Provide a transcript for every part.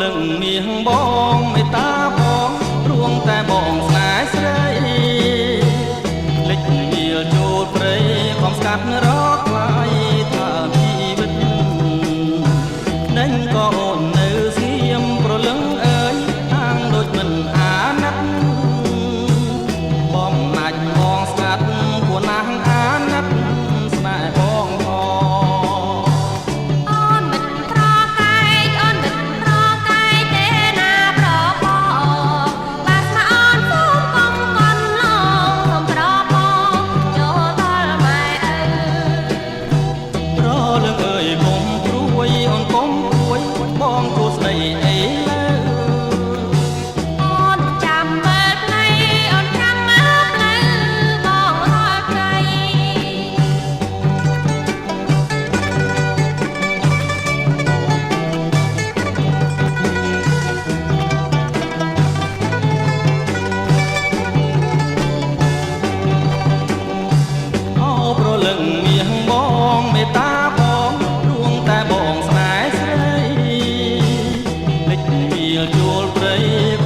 លឹងមាសបងមេត្តាបងរួងតែបងស្នេហ៍ស្រីលិចវាលចូលព្រៃខំស្កាត់រកថ្លៃថាជីវិតដេញក៏អូននៅស្ងៀមប្រលឹងអើយហាងដូចមិនអាណិតបងណាច់បងស្កាត់គួរណាស់អាណិតស្នេហ៍ប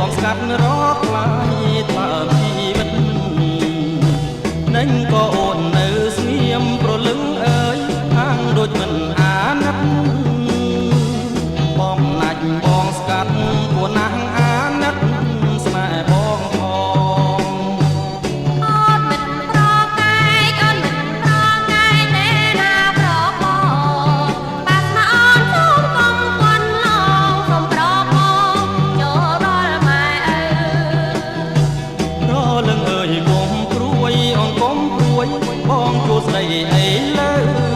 ងស្កាត់រកថ្លៃថាជីវិតដេញក៏អូននៅស្ងៀមប្រលឹងអើយហាងដូចមិនអាណិតបងណាច់បងស្កាត់គួរណាស់អាណិតស្នេហ៍បងផងអូនមិនប្រកែកអូនមិនប្រកែកទេណាប្របងបាត់មកអូនសូមកុំគន់ឡងសូមប្របងចូលដល់ម៉ែរលឹងអើយកុំព្រួយអូនកុំព្រួយបងជួស្ដីអីលើ